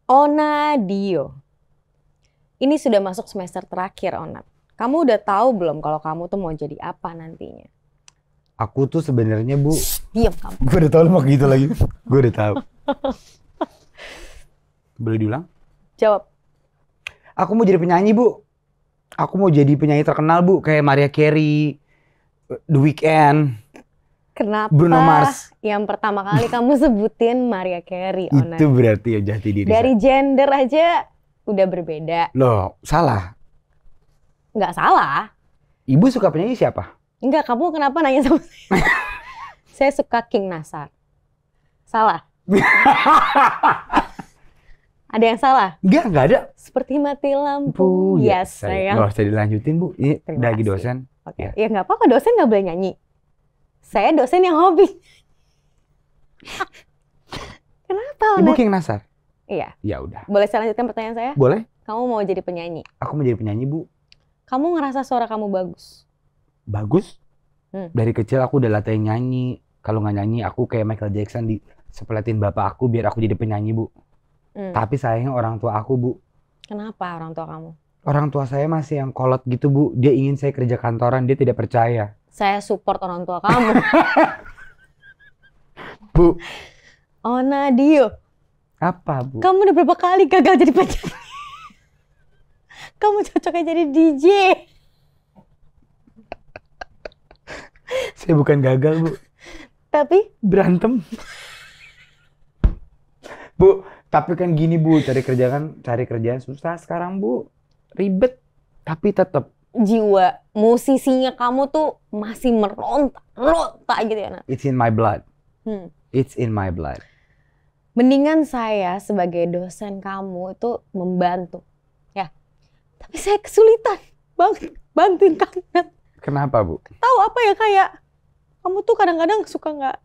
Onadio. Ini sudah masuk semester terakhir, Onat. Kamu udah tahu belum kalau kamu tuh mau jadi apa nantinya? Aku tuh sebenarnya Bu. Diam kamu. Gue udah tahu lu mau gitu lagi. Gue udah tahu. Boleh diulang? Jawab. Aku mau jadi penyanyi Bu. Aku mau jadi penyanyi terkenal Bu, kayak Mariah Carey, The Weeknd. Kenapa Bruno Mars. yang pertama kali kamu sebutin Mariah Carey, Onat? Itu berarti ya jati diri Dari saya. gender aja udah berbeda. Loh, salah. Nggak salah. Ibu suka penyanyi siapa? Enggak, kamu kenapa nanya sama saya? Saya suka King Nasar. Salah. Ada yang salah? Enggak ada. Seperti mati lampu. Yes, sayang. Nggak usah dilanjutin Bu, ini Terima lagi kasih. dosen. Oke, ya nggak apa-apa, dosen nggak boleh nyanyi. Saya dosen yang hobi. Kenapa, Ibu Onat? King Nasar? Iya. Ya udah. Boleh saya lanjutkan pertanyaan saya? Boleh? Kamu mau jadi penyanyi. Aku mau jadi penyanyi Bu. Kamu ngerasa suara kamu bagus? Bagus. Dari kecil aku udah latihan nyanyi. Kalau nggak nyanyi aku kayak Michael Jackson disepeletin bapak aku biar aku jadi penyanyi Bu. Tapi sayangnya orang tua aku Bu. Kenapa orang tua kamu? Orang tua saya masih yang kolot gitu Bu. Dia ingin saya kerja kantoran, dia tidak percaya. Saya support orang tua kamu. Bu. Onadio. Apa Bu? Kamu udah berapa kali gagal jadi penyanyi? Kamu cocoknya jadi DJ. Saya bukan gagal Bu. Tapi Berantem. Bu, tapi kan gini Bu, cari kerjaan susah sekarang Bu. Ribet. Tapi tetap jiwa musisinya kamu tuh masih meronta gitu ya, Nat? it's in my blood. Hmm. It's in my blood. Mendingan saya sebagai dosen kamu itu membantu, ya. Tapi saya kesulitan banget bantuin kamu, Nat. Kenapa Bu? Tahu apa ya, kayak kamu tuh kadang-kadang suka nggak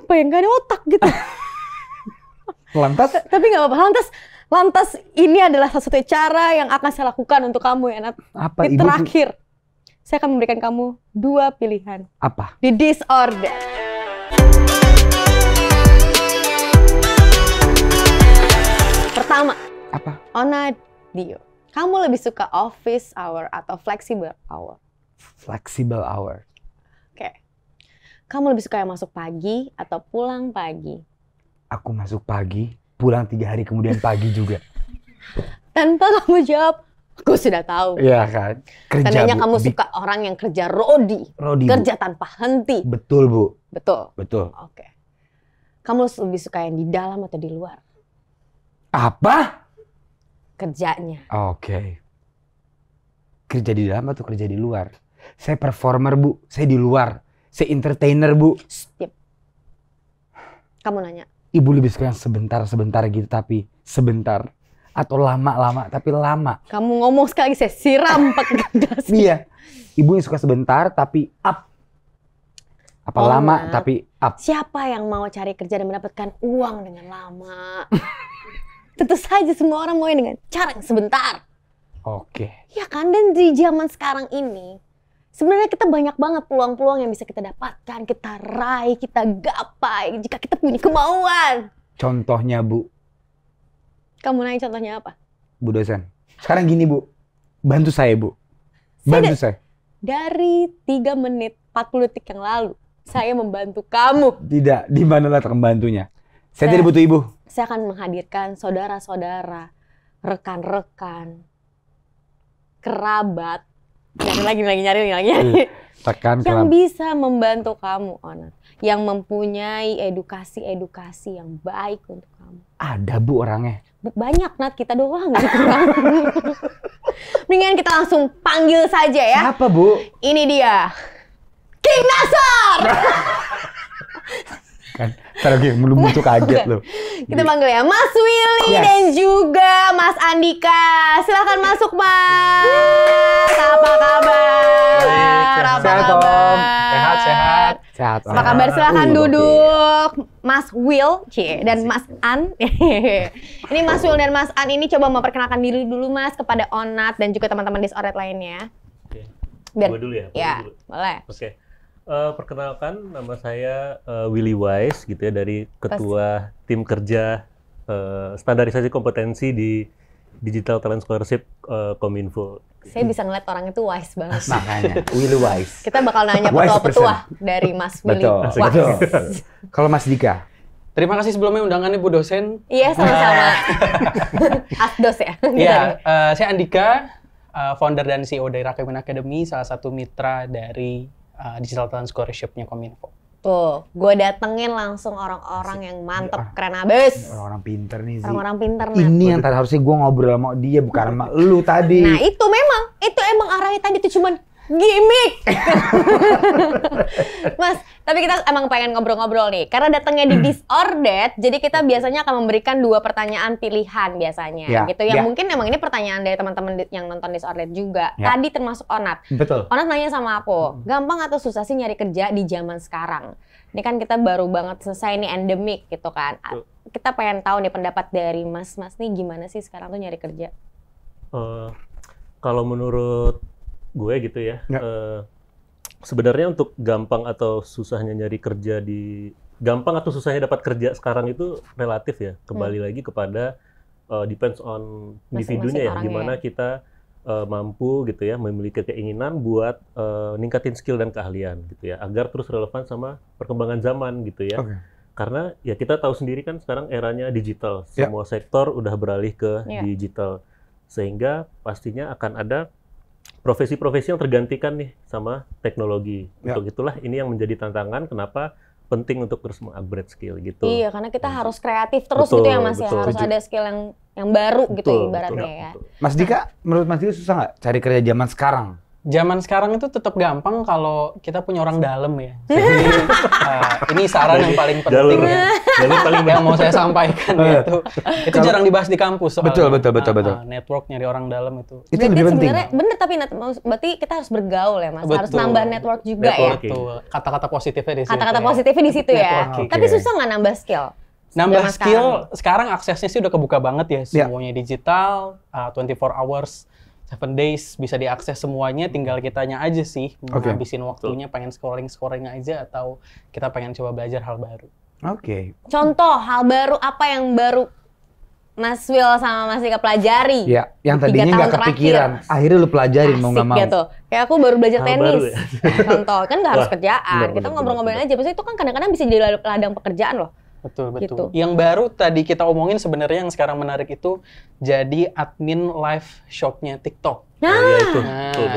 nggak ada otak gitu. Lantas? Tapi nggak apa-apa. Lantas ini adalah salah satu cara yang akan saya lakukan untuk kamu ya, Nat. Apa Di Ibu? terakhir, saya akan memberikan kamu 2 pilihan. Apa? Di disorder. Pertama, Apa? Onadio, kamu lebih suka office hour atau flexible hour? Flexible hour. Oke. Kamu lebih suka yang masuk pagi atau pulang pagi? Aku masuk pagi, pulang 3 hari kemudian pagi juga. Tanpa kamu jawab, aku sudah tahu. Iya kan? Kerja Tandanya Bu. kamu suka orang yang kerja rodi Bu. kerja tanpa henti. Betul Bu. Betul. Betul. Oke. Kamu lebih suka yang di dalam atau di luar? Apa? Kerjanya. Oke. Kerja di dalam atau kerja di luar? Saya performer Bu, saya di luar. Saya entertainer Bu. Diam. Kamu nanya. Ibu lebih suka yang sebentar-sebentar gitu tapi sebentar. Atau lama-lama tapi lama. Kamu ngomong sekali saya siram pakai gas. Iya. Ibu yang suka sebentar tapi up. Apa lama tapi up. Siapa yang mau cari kerja dan mendapatkan uang dengan lama? Tentu saja semua orang mau dengan cara yang sebentar. Oke. Ya kan, dan di zaman sekarang ini sebenarnya kita banyak banget peluang-peluang yang bisa kita dapatkan, kita raih, kita gapai jika kita punya kemauan. Contohnya Bu. Kamu nanya contohnya apa? Bu dosen. Sekarang gini Bu. Bantu saya Bu. Bantu saya. Dari 3 menit 40 detik yang lalu, saya membantu kamu. Tidak. Di mana letak membantunya? Saya tidak butuh Ibu. Saya akan menghadirkan saudara-saudara, rekan-rekan, kerabat. Nyari lagi. Tekan Yang kelam. bisa membantu kamu, Onat. Yang mempunyai edukasi yang baik untuk kamu. Ada Bu orangnya. Banyak, Nat, kita doang nggak kurang. Mendingan kita langsung panggil saja ya. Siapa Bu? Ini dia, King Nasar. Kan, ntar lagi muncul kaget loh. Kita panggil ya Mas Willy Yes. dan juga Mas Andika. Silahkan masuk, Mas. Apa kabar? Apa Sehat, kabar? Om. Sehat. Sehat. Apa kabar? Silahkan Oke. duduk. Mas Will, dan Mas An. Ini Mas Will dan Mas An ini coba memperkenalkan diri dulu, Mas, kepada Onat dan juga teman-teman disorder lainnya. Oke. Biar- Gua dulu ya? Ya, Gua dulu. boleh. Oke. Perkenalkan, nama saya Willy Wise gitu ya, dari ketua tim kerja standarisasi kompetensi di Digital Talent Scholarship Kominfo. Saya bisa ngeliat orang itu wise banget. Makanya, Willy wise. Kita bakal nanya Wise petua-petua dari Mas Willy. Betul, Wise. betul. Kalau Mas Dika? Terima kasih sebelumnya undangannya Bu dosen. Iya, sama-sama. Asdos ya? Iya, saya Andika, founder dan CEO dari Rakemin Academy, salah satu mitra dari Digital Talent Scholarship-nya Kominfo. Tuh, gue datengin langsung orang-orang yang mantep, keren abis. Orang-orang pinter nih sih. Orang-orang pinter, Nat. Ini yang tadi harusnya gue ngobrol sama dia, bukan sama lu tadi. Nah, itu emang arahnya tadi itu cuman gimmick. Mas, tapi kita emang pengen ngobrol-ngobrol nih. Karena datangnya di Disordered, jadi kita biasanya akan memberikan 2 pertanyaan pilihan biasanya. Ya, gitu. Yang ya. mungkin emang ini pertanyaan dari teman-teman yang nonton Disordered juga. Ya. Tadi termasuk Onat. Betul. Onat nanya sama aku, gampang atau susah sih nyari kerja di zaman sekarang? Ini kan kita baru banget selesai nih endemik gitu kan. Kita pengen tahu nih pendapat dari Mas nih gimana sih sekarang tuh nyari kerja? Kalau menurut gue gitu ya, sebenarnya untuk gampang atau susahnya nyari kerja gampang atau susahnya dapat kerja sekarang itu relatif ya. Kembali lagi kepada depends on individunya ya, gimana kita mampu gitu ya, memiliki keinginan buat ningkatin skill dan keahlian gitu ya, agar terus relevan sama perkembangan zaman gitu ya. Okay. Karena ya kita tahu sendiri kan sekarang eranya digital, semua sektor udah beralih ke digital, sehingga pastinya akan ada profesi-profesi yang tergantikan nih sama teknologi. Untuk itulah ini yang menjadi tantangan kenapa penting untuk terus mengupgrade skill gitu. Iya, karena kita harus kreatif terus gitu ya Mas ya. Harus ada skill yang baru gitu ibaratnya ya. Mas Dika, menurut Mas Dika susah nggak cari kerja zaman sekarang? Zaman sekarang itu tetap gampang kalau kita punya orang dalam ya. Jadi ini saran yang paling penting yang mau saya sampaikan itu jarang dibahas di kampus soalnya. Betul. Network nyari orang dalam itu. Itu lebih penting. Bener, tapi berarti kita harus bergaul ya Mas. Harus nambah network juga ya. Betul. Kata-kata positifnya di situ. Kata-kata positifnya di situ ya. Tapi susah nggak nambah skill? Nambah skill sekarang aksesnya sih udah kebuka banget ya. Semuanya digital, 24 hours. 7 days bisa diakses semuanya, tinggal kitanya aja sih mau ngabisin waktunya, pengen scrolling aja atau kita pengen coba belajar hal baru. Contoh hal baru apa yang baru Mas Will sama Mas Dika pelajari? Ya, yang tadinya nggak kepikiran, akhirnya lu pelajarin mau nggak mau. Gitu. Kayak aku baru belajar tenis. Ya? Contoh, kan nggak harus kerjaan. Kita ngobrol-ngobrolin aja. Maksudnya itu kan kadang-kadang bisa jadi ladang pekerjaan loh. Betul. Gitu. Yang baru tadi kita omongin sebenarnya yang sekarang menarik itu jadi admin live shop-nya TikTok.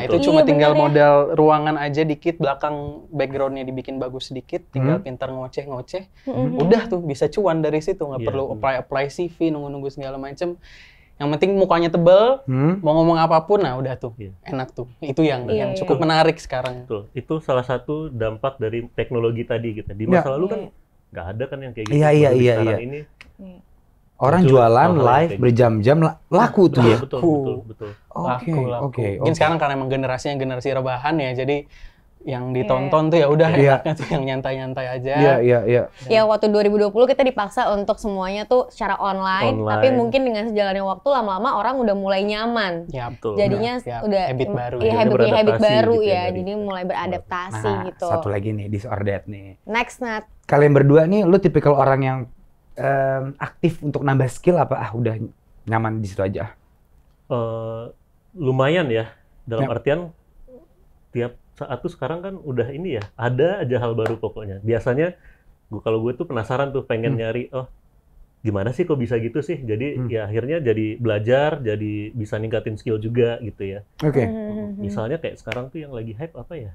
Itu cuma tinggal modal ruangan aja dikit, belakang background-nya dibikin bagus sedikit, tinggal pintar ngoceh-ngoceh. Udah tuh bisa cuan dari situ, nggak perlu apply CV, nunggu-nunggu segala macem. Yang penting mukanya tebel, mau ngomong apapun, nah udah tuh, enak tuh. Itu yang cukup menarik sekarang. Betul. Itu salah satu dampak dari teknologi tadi gitu. Di masa lalu kan nggak ada kan yang kayak gitu. Iya. Ini orang jualan live berjam-jam laku tuh ya. Betul. Oke. Mungkin sekarang karena emang generasinya generasi rebahan ya, jadi yang ditonton tuh ya udah enaknya tuh yang nyantai-nyantai aja. Iya. Ya waktu 2020 kita dipaksa untuk semuanya tuh secara online. Tapi mungkin dengan sejalannya waktu lama-lama orang udah mulai nyaman. Ya, betul. Jadinya udah habit baru. Iya, habit baru gitu ya. Jadi mulai beradaptasi gitu. Satu lagi nih, Disordered nih. Next, Nat. Kalian berdua nih, lu tipikal orang yang aktif untuk nambah skill apa udah nyaman di situ aja? Lumayan ya. Dalam artian tiap saat tuh sekarang kan udah ini ya, ada aja hal baru pokoknya. Biasanya kalau gue tuh penasaran tuh pengen nyari, gimana sih kok bisa gitu sih? Jadi ya akhirnya jadi belajar, jadi bisa ningkatin skill juga gitu ya. Misalnya kayak sekarang tuh yang lagi hype apa ya?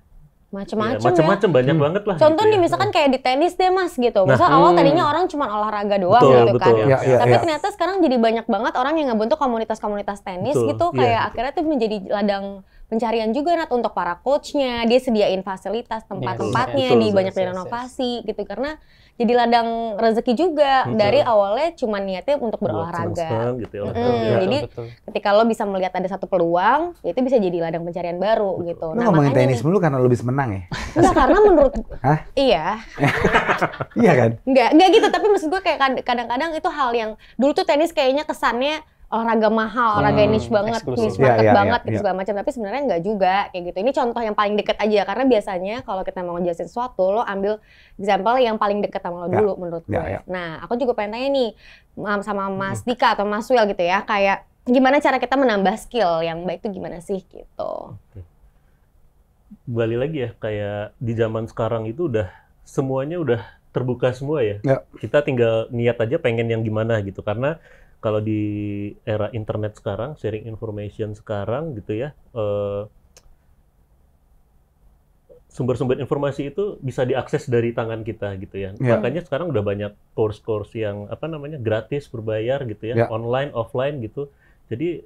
Macem-macem banyak banget lah. Contoh gitu nih misalkan kayak di tenis deh Mas gitu. Misal awal tadinya orang cuma olahraga doang gitu kan. Tapi ternyata sekarang jadi banyak banget orang yang ngebentuk komunitas-komunitas tenis gitu. Kayak akhirnya tuh menjadi ladang pencarian juga Nat untuk para coachnya. Dia sediain fasilitas tempat-tempatnya di banyak renovasi gitu. Karena jadi ladang rezeki juga. Dari awalnya cuma niatnya untuk berolahraga. Gitu ya, jadi ketika lo bisa melihat ada satu peluang, itu bisa jadi ladang pencarian baru gitu. Lo ngomongin tenis mulu karena lo bisa menang ya? Enggak, karena menurut iya. Iya kan? Enggak gitu, tapi maksud gue kayak kadang-kadang itu hal yang dulu tuh tenis kayaknya kesannya olahraga mahal, olahraga niche banget, niche market banget gitu segala macam. Tapi sebenarnya nggak juga kayak gitu. Ini contoh yang paling deket aja karena biasanya kalau kita mau ngejelasin sesuatu, lo ambil example yang paling deket sama lo dulu menurut gue. Nah, aku juga pengen tanya nih sama Mas Dika atau Mas Will gitu ya, kayak gimana cara kita menambah skill yang baik itu gimana sih gitu. Balik lagi ya, kayak di zaman sekarang itu semuanya udah terbuka semua ya. Kita tinggal niat aja pengen yang gimana gitu, karena kalau di era internet sekarang, sharing information sekarang gitu ya, sumber-sumber informasi itu bisa diakses dari tangan kita gitu ya. Makanya sekarang udah banyak course-course yang gratis, berbayar gitu ya, online, offline gitu. Jadi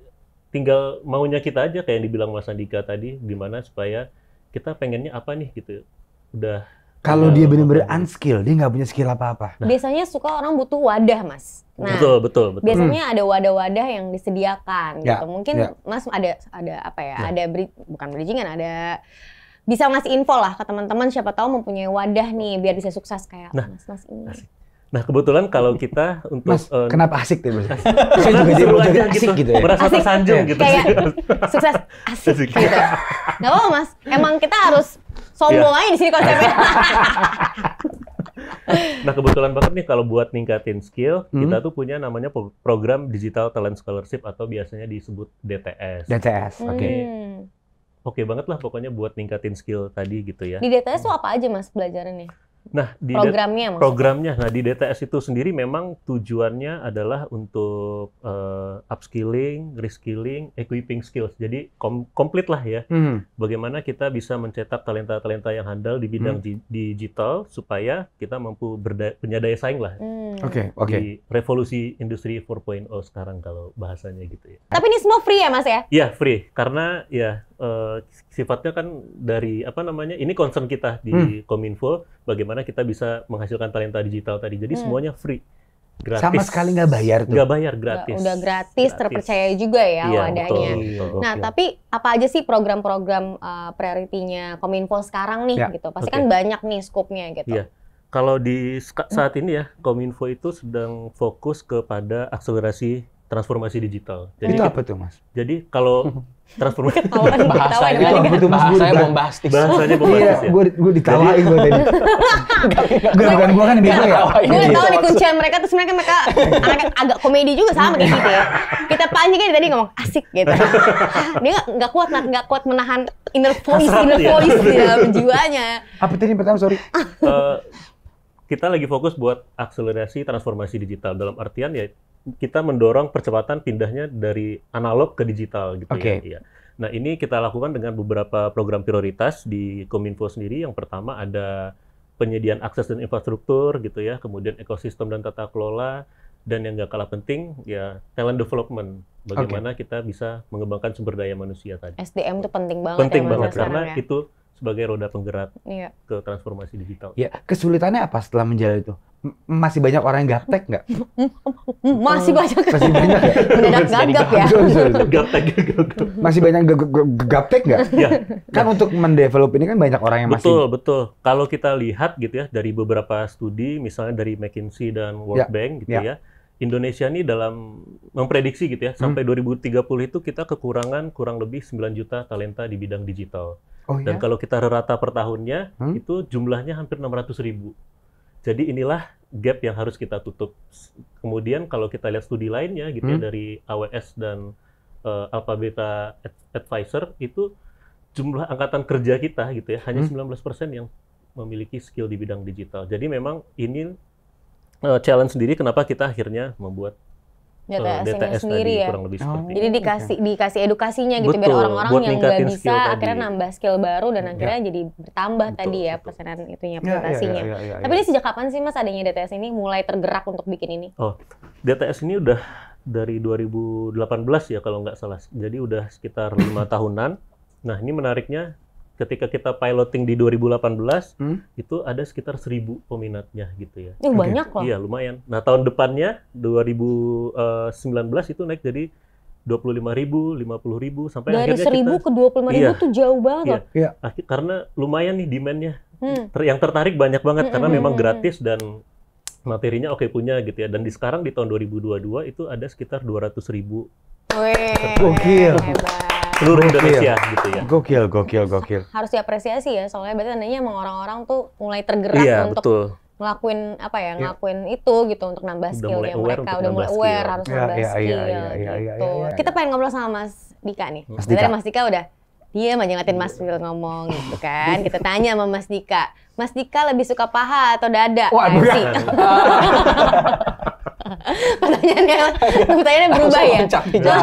tinggal maunya kita aja kayak yang dibilang Mas Andika tadi, gimana supaya kita pengennya apa nih gitu. Udah. Kalau dia benar-benar unskill, dia nggak punya skill apa-apa. Nah, biasanya suka orang butuh wadah, Mas. Nah, betul. Biasanya ada wadah-wadah yang disediakan gitu. Mungkin Mas ada apa ya? Ada bukan bridgingan, ada bisa ngasih info lah ke teman-teman siapa tahu mempunyai wadah nih biar bisa sukses kayak Mas ini. Asik. Nah, kebetulan kalau kita untuk Mas, kenapa asik tuh Mas? Saya juga jadi asik gitu ya. Merasa tersanjung gitu. Kayak sukses asik gitu. Nggak apa-apa Mas, emang kita harus sombong aja di sini konsepnya. Nah, kebetulan banget nih kalau buat ningkatin skill, kita tuh punya namanya program Digital Talent Scholarship atau biasanya disebut DTS. DTS, oke. Oke banget lah pokoknya buat ningkatin skill tadi gitu ya. Di DTS tuh apa aja Mas belajarannya? Nah, di programnya. Nah, di DTS itu sendiri memang tujuannya adalah untuk upskilling, reskilling, equipping skills. Jadi komplit lah ya. Bagaimana kita bisa mencetak talenta-talenta yang handal di bidang digital supaya kita mampu punya daya saing lah. Oke. Di revolusi industri 4.0 sekarang kalau bahasanya gitu ya. Tapi ini semua free ya Mas ya? Iya, free. Karena ya sifatnya kan dari ini concern kita di Kominfo, bagaimana kita bisa menghasilkan talenta digital tadi. Jadi semuanya free, gratis. Sama sekali nggak bayar tuh. Nggak bayar, gratis. Udah gratis, terpercaya juga ya wadahnya. Betul. Nah, tapi apa aja sih program-program priority-nya Kominfo sekarang nih gitu? Pasti kan banyak nih skopnya gitu. Iya. Kalau di saat ini ya, Kominfo itu sedang fokus kepada akselerasi transformasi digital. Jadi itu apa tuh Mas? Jadi kalau transformasi bahasanya bombastis. Bahasanya bombastis ya. Gue ditawain gue tadi. Bukan gue kan yang bego ya. Gue udah tahu nih kuncian mereka, terus mereka agak komedi juga sama kayak gitu ya. Kita pancing kan tadi ngomong asik gitu. Dia nggak kuat menahan inner voice ya jiwanya. Apa tadi pertama sorry? Kita lagi fokus buat akselerasi transformasi digital dalam artian ya kita mendorong percepatan pindahnya dari analog ke digital gitu ya. Nah, ini kita lakukan dengan beberapa program prioritas di Kominfo sendiri. Yang pertama ada penyediaan akses dan infrastruktur gitu ya, kemudian ekosistem dan tata kelola, dan yang nggak kalah penting ya talent development. Bagaimana kita bisa mengembangkan sumber daya manusia tadi. SDM itu penting banget. Penting banget karena itu sebagai roda penggerak ke transformasi digital. Ya, kesulitannya apa setelah menjalani itu? Masih banyak orang yang gaptek nggak? Masih banyak. Masih banyak ya? Mendadak gagap ya? Gaptek. Masih banyak gaptek nggak? Ya. Kan untuk mendevelop ini kan banyak orang yang masih... Betul. Kalau kita lihat gitu ya, dari beberapa studi, misalnya dari McKinsey dan World Bank gitu ya, Indonesia ini dalam memprediksi gitu ya, sampai 2030 itu kita kekurangan kurang lebih 9 juta talenta di bidang digital. Dan kalau kita rata per tahunnya, itu jumlahnya hampir 600.000. Jadi inilah gap yang harus kita tutup. Kemudian kalau kita lihat studi lainnya gitu ya dari AWS dan Alpha Beta Advisor, itu jumlah angkatan kerja kita gitu ya hanya 19% yang memiliki skill di bidang digital. Jadi memang ini challenge sendiri kenapa kita akhirnya membuat DTS sendiri tadi, ya. kurang lebih seperti Jadi dikasih edukasinya gitu biar orang-orang yang nggak bisa akhirnya nambah skill baru dan akhirnya jadi bertambah tadi ya persenan itunya presentasinya. Tapi ini sejak kapan sih Mas adanya DTS ini mulai tergerak untuk bikin ini? DTS ini udah dari 2018 ya kalau nggak salah. Jadi udah sekitar 5 tahunan. Nah, ini menariknya ketika kita piloting di 2018 itu ada sekitar 1.000 peminatnya gitu ya. Banyak loh. Iya, lumayan. Nah, tahun depannya 2019 itu naik jadi 25.000, 50.000 sampai dari akhirnya 1.000 ke 25.000 tuh jauh banget. Iya. Karena lumayan nih demand-nya. Yang tertarik banyak banget karena memang gratis dan materinya oke punya gitu ya. Dan sekarang di tahun 2022 itu ada sekitar 200.000. Gokil. Seluruh Indonesia gitu ya. Gokil. Harus diapresiasi ya, soalnya berarti tandanya emang orang-orang tuh mulai tergerak untuk ngelakuin ngelakuin itu gitu untuk nambah skillnya mereka, udah mulai aware harus nambah skill gitu. Kita pengen ngobrol sama Mas Dika nih. Dari Mas Dika udah diam aja ngatin Mas Wil ngomong gitu kan. Kita tanya sama Mas Dika. Mas Dika lebih suka paha atau dada? Waduh. Pertanyaannya berubah ya.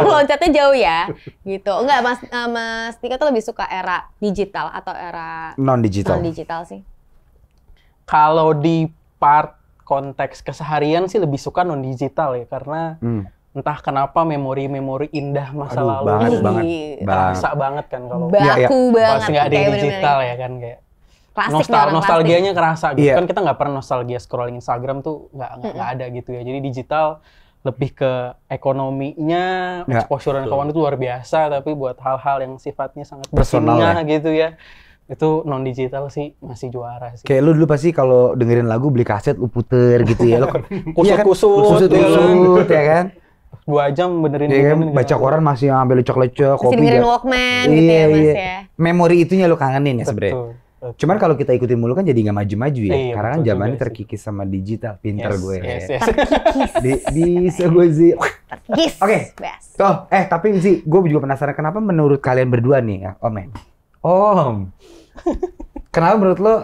Loncatnya jauh ya. Gitu. Enggak, Mas Dika tuh lebih suka era digital atau era non-digital? Non-digital sih. Kalau di part konteks keseharian sih lebih suka non-digital ya, karena entah kenapa memori-memori indah masa lalu berasa banget kan kalau baku banget pas nggak ada digital ya kan, kayak nostalgianya kerasa gitu kan. Kita nggak pernah nostalgia scrolling Instagram tuh nggak ada gitu ya. Jadi digital lebih ke ekonominya, exposure keuangan itu luar biasa, tapi buat hal-hal yang sifatnya sangat personal gitu ya, itu non digital sih masih juara sih. Kayak lu dulu pasti kalau dengerin lagu beli kaset lu puter gitu ya, lu kusut ya kan. 2 jam benerin baca koran masih ambil lecok-lecok, kopi dengerin Walkman gitu ya Mas ya. Memori itunya lu kangenin ya sebenarnya. Cuman kalau kita ikutin mulu kan jadi nggak maju-maju ya. Karena kan zamannya terkikis sama digital. Pinter gue. Bisa gue sih. Oke. Tuh, tapi sih gue juga penasaran kenapa menurut kalian berdua nih ya, Om. Kenapa menurut lo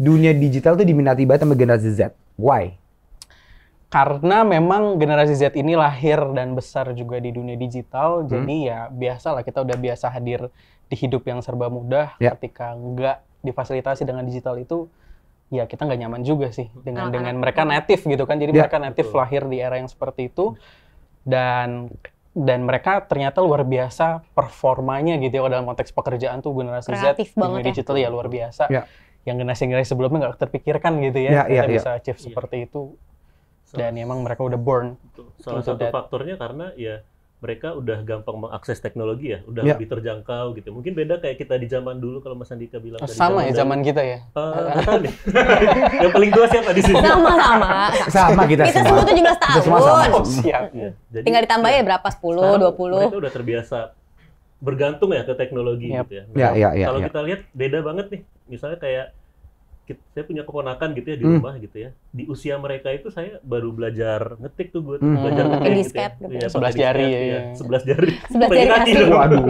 dunia digital tuh diminati banget sama generasi Z? Why? Karena memang generasi Z ini lahir dan besar juga di dunia digital, jadi ya biasalah kita udah biasa hadir di hidup yang serba mudah. Ketika nggak difasilitasi dengan digital itu, ya kita nggak nyaman juga sih dengan mereka native gitu kan. Jadi mereka native lahir di era yang seperti itu, dan mereka ternyata luar biasa performanya gitu ya dalam konteks pekerjaan tuh. Generasi kreatif Z dunia digital ya luar biasa. Yang generasi sebelumnya nggak terpikirkan gitu ya, kita bisa achieve seperti itu. Dan emang mereka udah born. Salah satu faktornya karena ya mereka udah gampang mengakses teknologi ya, udah lebih terjangkau gitu. Mungkin beda kayak kita di zaman dulu kalau Mas Andika bilang tadi. Sama ya zaman kita ya? Nih. Yang paling tua siapa di sini? Sama kita semua 17 tahun. Siap. Jadi, tinggal ditambah ya berapa? 10, 20. Mereka udah terbiasa bergantung ya ke teknologi gitu ya. Kalau kita lihat beda banget nih. Misalnya kayak saya punya keponakan gitu ya di rumah gitu ya. Di usia mereka itu saya baru belajar ngetik tuh gue belajar ngetik gitu ya. 11 jari ya. 11 jari. 11 jari kaki. Waduh.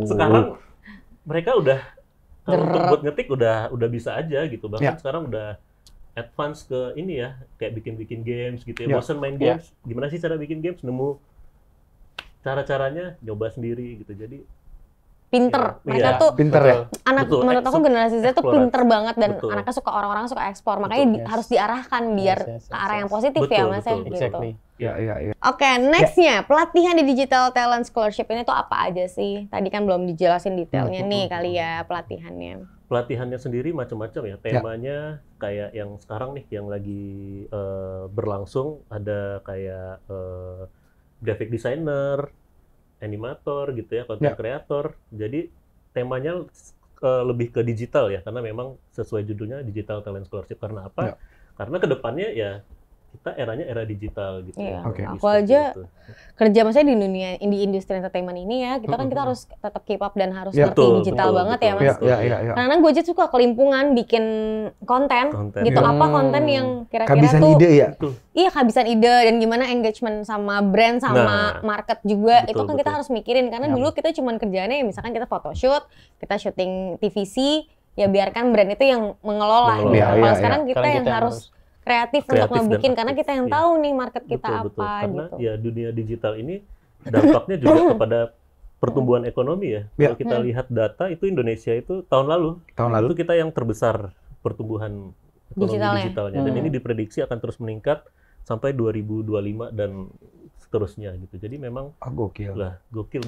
Sekarang mereka udah untuk buat ngetik udah bisa aja gitu. Bahkan sekarang udah advance ke ini ya, kayak bikin games gitu ya. Bosen main games. Gimana sih cara bikin games? Nemu cara-caranya, nyoba sendiri gitu. Jadi pinter, mereka tuh pinter ya. Menurut aku generasi Z tuh pinter banget dan anaknya suka, orang-orang suka ekspor, makanya harus diarahkan biar ke arah yang positif ya Mas ya gitu. Oke, nextnya pelatihan di Digital Talent Scholarship ini tuh apa aja sih? Tadi kan belum dijelasin detailnya nih kali ya pelatihannya. Pelatihannya sendiri macam-macam ya, temanya kayak yang sekarang nih yang lagi berlangsung ada kayak graphic designer, animator gitu ya, content creator. Jadi temanya lebih ke digital ya, karena memang sesuai judulnya Digital Talent Scholarship. Karena apa? Karena kedepannya ya kita eranya era digital gitu. Iya. Aku aja kerja maksudnya di industri entertainment ini ya, kita kan kita harus tetap keep up dan harus ngerti digital banget ya Mas. Karena gue aja suka kelimpungan bikin konten gitu. Apa konten yang kira-kira kehabisan tuh ide ya? Iya, kehabisan ide dan gimana engagement sama brand sama market juga. Itu kan kita harus mikirin, karena dulu kita cuma kerjaannya misalkan kita photoshoot, kita syuting TVC, ya biarkan brand itu yang mengelola. Kalau sekarang kita yang harus kreatif untuk ngebikin, karena kita yang tahu nih market kita apa. Karena gitu. ya dunia digital ini dampaknya juga kepada pertumbuhan ekonomi ya. Kalau kita lihat data itu Indonesia itu tahun lalu itu kita yang terbesar pertumbuhan ekonomi digitalnya. Dan ini diprediksi akan terus meningkat sampai 2025 dan seterusnya gitu. Jadi memang gokil deh. Gokil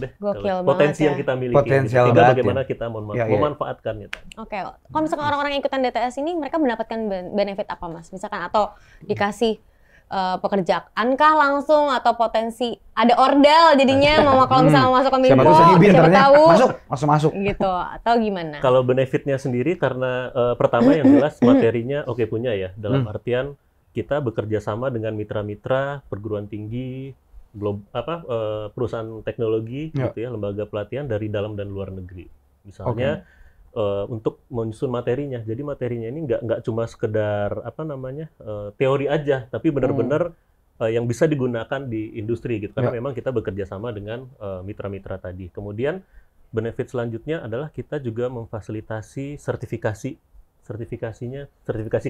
potensi banget yang kita miliki. Potensial tinggal bagaimana kita memanfaatkannya. Oke. Kalau misalkan orang-orang yang ikutan DTS ini mereka mendapatkan benefit apa Mas? Misalkan atau dikasih pekerjaan kah langsung, atau potensi ada ordal jadinya mau kalau misalnya mau masuk Kominfo siapa tahu masuk gitu, atau gimana? Kalau benefitnya sendiri karena pertama yang jelas materinya punya ya, dalam artian kita bekerja sama dengan mitra-mitra perguruan tinggi, perusahaan teknologi, gitu ya, lembaga pelatihan dari dalam dan luar negeri. Misalnya untuk menyusun materinya. Jadi materinya ini nggak cuma sekedar teori aja, tapi benar-benar yang bisa digunakan di industri gitu. Karena memang kita bekerja sama dengan mitra-mitra tadi. Kemudian benefit selanjutnya adalah kita juga memfasilitasi sertifikasi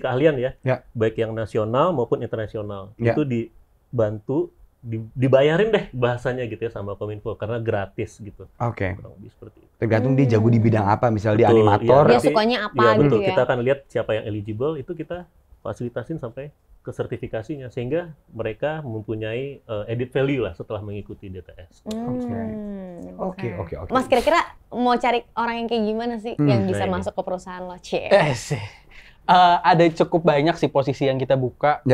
keahlian ya, baik yang nasional maupun internasional. Itu dibantu, dibayarin deh bahasanya gitu ya sama Kominfo karena gratis gitu. Kurang lebih seperti itu. Tergantung dia jago di bidang apa, misalnya di animator. Dia sukanya apa gitu ya. Kita akan lihat siapa yang eligible, itu kita fasilitasin sampai ke sertifikasinya sehingga mereka mempunyai added value lah setelah mengikuti DTS. Oke. Mas kira-kira mau cari orang yang kayak gimana sih yang bisa masuk ke perusahaan lo? Ada cukup banyak sih posisi yang kita buka.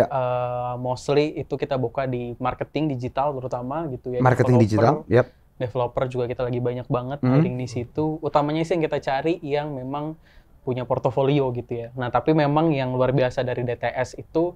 Mostly itu kita buka di marketing digital terutama gitu ya. Marketing digital, Developer juga kita lagi banyak banget hiring di situ. Utamanya sih yang kita cari yang memang punya portofolio gitu ya. Nah, tapi memang yang luar biasa dari DTS itu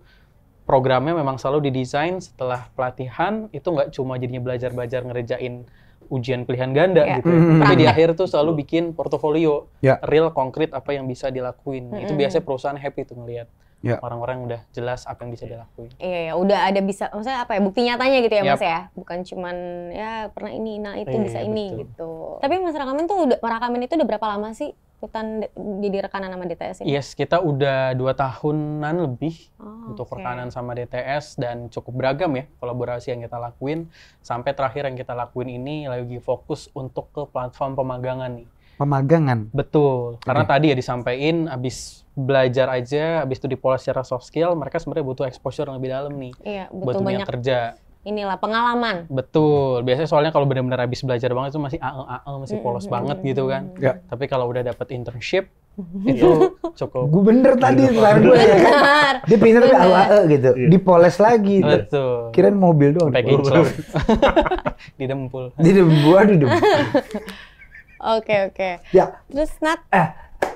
programnya memang selalu didesain setelah pelatihan itu nggak cuma jadinya belajar ngerjain ujian pilihan ganda gitu ya. Tapi di akhir tuh selalu bikin portofolio real konkret apa yang bisa dilakuin. Itu biasanya perusahaan happy tuh ngelihat orang-orang udah jelas apa yang bisa dilakuin. Iya, udah ada bisa, maksudnya bukti nyatanya gitu ya Mas ya, bukan cuman ya pernah ini, nah itu bisa ini gitu. Tapi Mas Rakamin itu udah berapa lama sih ikutan jadi rekanan sama DTS ini? Yes, kita udah 2 tahunan lebih untuk rekanan sama DTS dan cukup beragam ya kolaborasi yang kita lakuin. Sampai terakhir yang kita lakuin ini lagi fokus untuk ke platform pemagangan nih. Pemagangan? Betul, karena tadi ya disampaikan abis belajar aja, abis itu dipoles secara soft skill, mereka sebenarnya butuh exposure yang lebih dalam nih. Iya, buat butuh dunia banyak kerja. Inilah pengalaman. Betul. Biasanya soalnya kalau benar-benar habis belajar banget itu masih masih polos banget gitu kan. Tapi kalau udah dapat internship itu cukup. Gue bener tadi selain gue ya kan. Dia pinter tapi gitu. Dipoles lagi. Betul. Kirain mobil doang. Pakai kinclong. Didempul. Aduh. Oke. Ya. Terus Nat?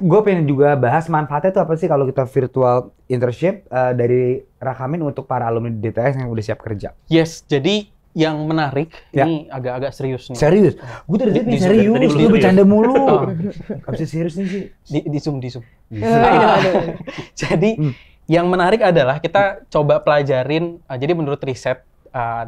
Gue pengen juga bahas manfaatnya tuh apa sih kalau kita virtual internship dari Rakamin untuk para alumni DTS yang udah siap kerja. Yes, jadi yang menarik ini agak-agak serius nih. Serius? Gue tadi serius, lu bercanda mulu. Abis serius nih sih. Di zoom. Jadi yang menarik adalah kita coba pelajarin. Jadi menurut riset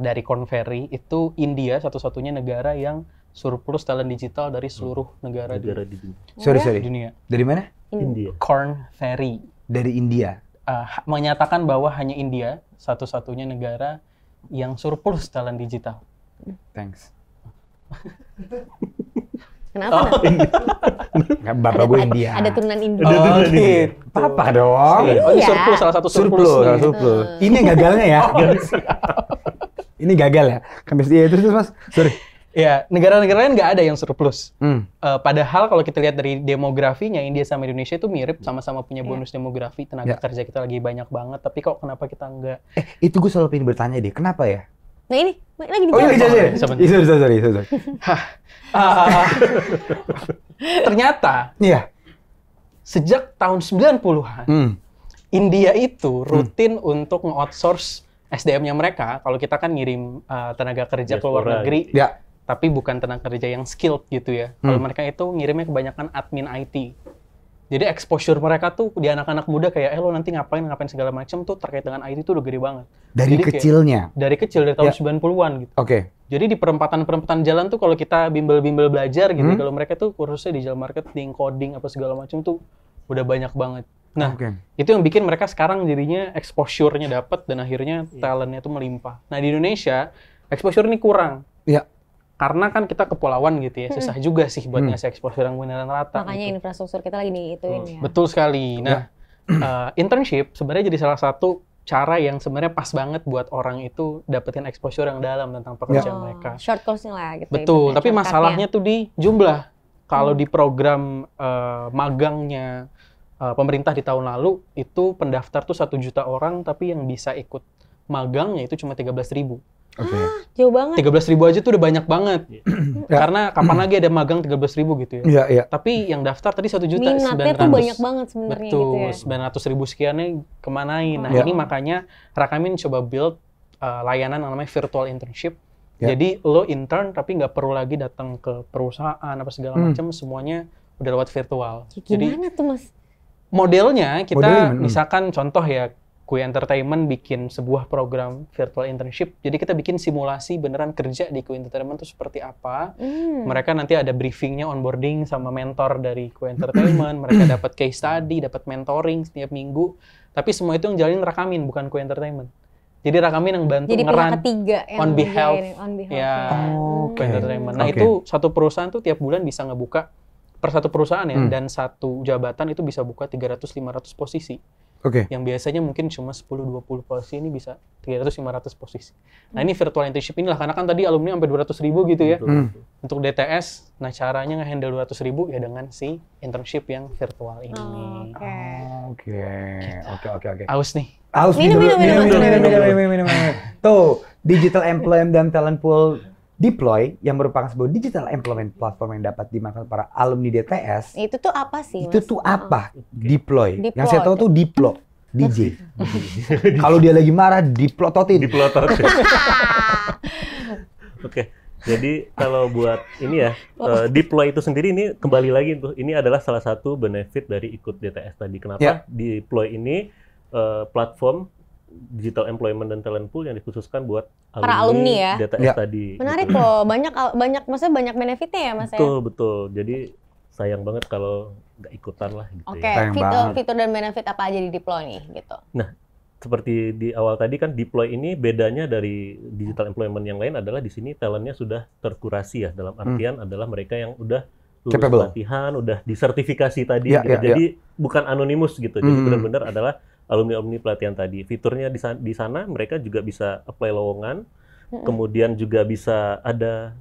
dari Convery itu India satu-satunya negara yang surplus talent digital dari seluruh negara di dunia. Sorry. Dunia. Dari mana? India. Convery. Dari India. Menyatakan bahwa hanya India satu-satunya negara yang surplus talent digital. Thanks. Kenapa? Bapak gue India. Ada turunan India. Papa dong. Surplus, salah satu surplus. Ini gagalnya ya. Ini gagal ya. Terus Mas. Sorry. Ya, negara-negara lain nggak ada yang surplus. Padahal kalau kita lihat dari demografinya, India sama Indonesia itu mirip, sama-sama punya bonus demografi, tenaga kerja kita lagi banyak banget, tapi kok kenapa kita nggak? Itu gue selalu pengen bertanya deh, kenapa ya? Nah ini, lagi dijawab. Sorry. Ternyata, sejak tahun 90-an, India itu rutin untuk nge-outsource SDM-nya mereka. Kalau kita kan ngirim tenaga kerja ke luar negeri, tapi bukan tenaga kerja yang skilled gitu ya. Kalau mereka itu ngirimnya kebanyakan admin IT. Jadi exposure mereka tuh di anak-anak muda kayak, lo nanti ngapain segala macam tuh terkait dengan IT tuh udah gede banget. Dari kecilnya? Dari kecil, dari tahun 90-an gitu. Oke. Jadi di perempatan jalan tuh kalau kita bimbel-bimbel belajar gitu, kalau mereka tuh kursusnya digital marketing, coding, apa segala macam tuh udah banyak banget. Nah, itu yang bikin mereka sekarang jadinya exposure-nya dapat dan akhirnya talent-nya tuh melimpah. Nah, di Indonesia exposure ini kurang. Iya. Karena kan kita kepulauan gitu ya, susah juga sih buat ngasih exposure yang beneran rata. Makanya gitu. Infrastruktur kita lagi diituin ya. Betul sekali. Nah, internship sebenarnya jadi salah satu cara yang sebenarnya pas banget buat orang itu dapetin exposure yang dalam tentang pekerjaan mereka. Short course-nya lah gitu. Betul, tapi masalahnya tuh di jumlah. Kalau di program magangnya pemerintah di tahun lalu, itu pendaftar tuh 1 juta orang, tapi yang bisa ikut magangnya itu cuma 13.000. Jauh banget. 13.000 aja tuh udah banyak banget. Karena kapan lagi ada magang 13.000 gitu ya. Iya. Tapi yang daftar tadi 1.900.000. Minatnya tuh banyak banget sebenarnya gitu ya. 900.000 sekiannya kemanain. Nah ini makanya Rakamin coba build layanan yang namanya virtual internship. Jadi lo intern tapi nggak perlu lagi datang ke perusahaan apa segala macam, semuanya udah lewat virtual. Gimana tuh Mas? Modelnya kita misalkan contoh ya, Kui Entertainment bikin sebuah program virtual internship. Jadi kita bikin simulasi beneran kerja di Kui Entertainment itu seperti apa. Mereka nanti ada briefingnya, onboarding sama mentor dari Kui Entertainment. Mereka dapat case study, dapat mentoring setiap minggu. Tapi semua itu yang jalanin Rakamin, bukan Kui Entertainment. Jadi Rakamin yang bantu ngeran on behalf ya Kui Entertainment. Nah itu satu perusahaan tuh tiap bulan bisa ngebuka per satu perusahaan ya, dan satu jabatan itu bisa buka 300-500 posisi. Yang biasanya mungkin cuma 10-20 posisi, ini bisa 300-500 posisi. Nah ini virtual internship inilah, karena kan tadi alumni sampai 200.000 gitu ya. Untuk DTS, nah caranya nge-handle 200.000 ya dengan si internship yang virtual ini. Oke. Aus nih. Minum. Tuh, Digital Employment dan Talent Pool Deploy yang merupakan sebuah digital employment platform yang dapat dimanfaatkan para alumni DTS. Itu tuh apa sih, Mas? Itu tuh apa? Deploy. Yang saya tahu tuh Diplo. DJ. Kalau dia lagi marah, diplototin. Oke. Jadi kalau buat ini ya, deploy itu sendiri ini kembali lagi tuh, ini adalah salah satu benefit dari ikut DTS tadi. Kenapa? Deploy ini platform digital employment dan talent pool yang dikhususkan buat para alumni ya DTS tadi. Menarik loh, banyak maksudnya banyak benefitnya ya Mas. Betul. Jadi sayang banget kalau nggak ikutan lah gitu. Fitur dan benefit apa aja di deploy nih gitu. Nah, seperti di awal tadi kan deploy ini bedanya dari digital employment yang lain adalah di sini talentnya sudah terkurasi ya, dalam artian adalah mereka yang udah lulus pelatihan, udah disertifikasi tadi gitu. Jadi bukan anonimus gitu. Jadi benar-benar adalah alumni pelatihan tadi. Fiturnya di sana mereka juga bisa apply lowongan, kemudian juga bisa ada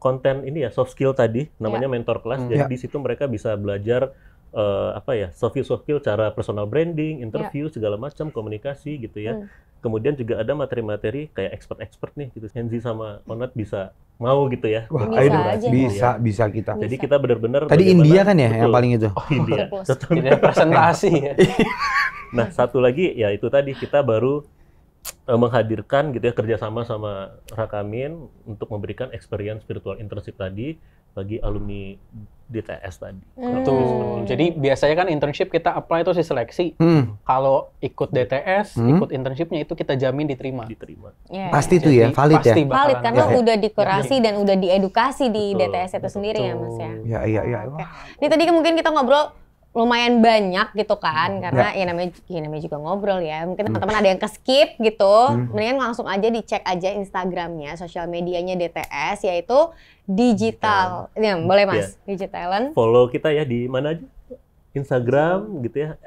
konten ini ya, soft skill tadi, namanya mentor kelas. Jadi di situ mereka bisa belajar soft skill, cara personal branding, interview segala macam, komunikasi gitu ya. Kemudian juga ada materi-materi kayak expert nih gitu. Henzi sama Onat bisa mau gitu ya. Wah, bisa kita. Jadi kita benar-benar tadi India kan ya yang paling itu. India. Tidak presentasi ya. Nah, satu lagi ya itu tadi kita baru menghadirkan gitu ya, kerjasama sama Rakamin untuk memberikan experience virtual internship tadi bagi alumni DTS tadi. Betul. Jadi biasanya kan internship kita apply itu seleksi. Kalau ikut DTS, ikut internshipnya itu kita jamin diterima. Pasti itu ya, valid ya. Valid karena udah dikurasi dan udah diedukasi di DTS itu sendiri ya Mas ya. Iya. Ini tadi mungkin kita ngobrol lumayan banyak gitu kan, karena ya namanya juga ngobrol ya. Mungkin teman-teman ada yang ke-skip gitu, mendingan langsung aja dicek aja Instagramnya, sosial medianya DTS, yaitu Digital. Ya, boleh Mas, Digitalent. Follow kita ya di mana aja? Instagram gitu ya,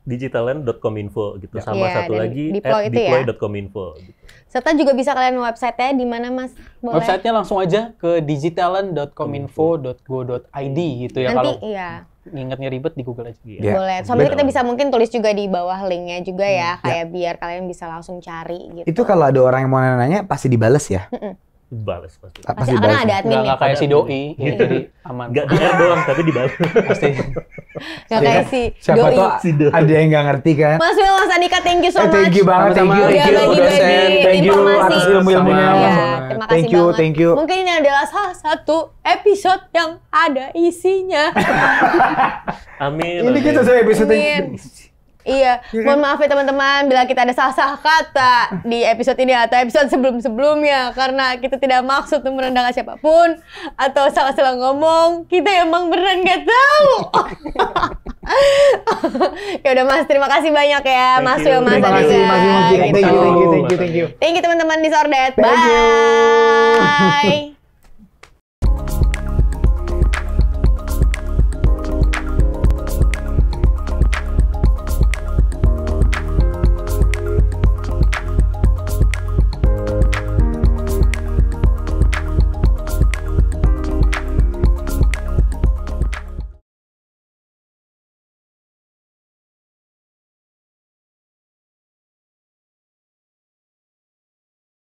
@digitalent.cominfo gitu. Sama satu lagi @deploy.cominfo gitu. Serta juga bisa kalian website-nya di mana Mas? Boleh. Website-nya langsung aja ke digitalent.cominfo.go.id gitu ya. Nanti kalau ingatnya ribet di Google aja. Boleh. Sambil kita bisa mungkin tulis juga di bawah linknya juga ya, kayak biar kalian bisa langsung cari gitu. Itu kalau ada orang yang mau nanya pasti dibales ya? Balas pasti. Pasti karena ada admin. Nggak kayak si Doi, jadi aman. Nggak di-air doang, tapi dibalas. Pasti. Nggak kayak si Doi. Siapa tuh ada yang nggak ngerti kan? Mas Will, Mas Andika, thank you so much. Thank you banget, thank you atas ilmu-ilmunya. Thank you. Mungkin ini adalah salah satu episode yang ada isinya. Amin. Ini kita episode ini. Iya, mohon maaf ya teman-teman bila kita ada salah kata di episode ini atau episode sebelum-sebelumnya, karena kita tidak maksud merendahkan siapapun atau salah-salah ngomong. Kita emang beneran nggak tahu. Ya udah Mas, terima kasih banyak ya Mas Will, Mas Andika. Thank you. Thank you teman-teman Disordered. Bye.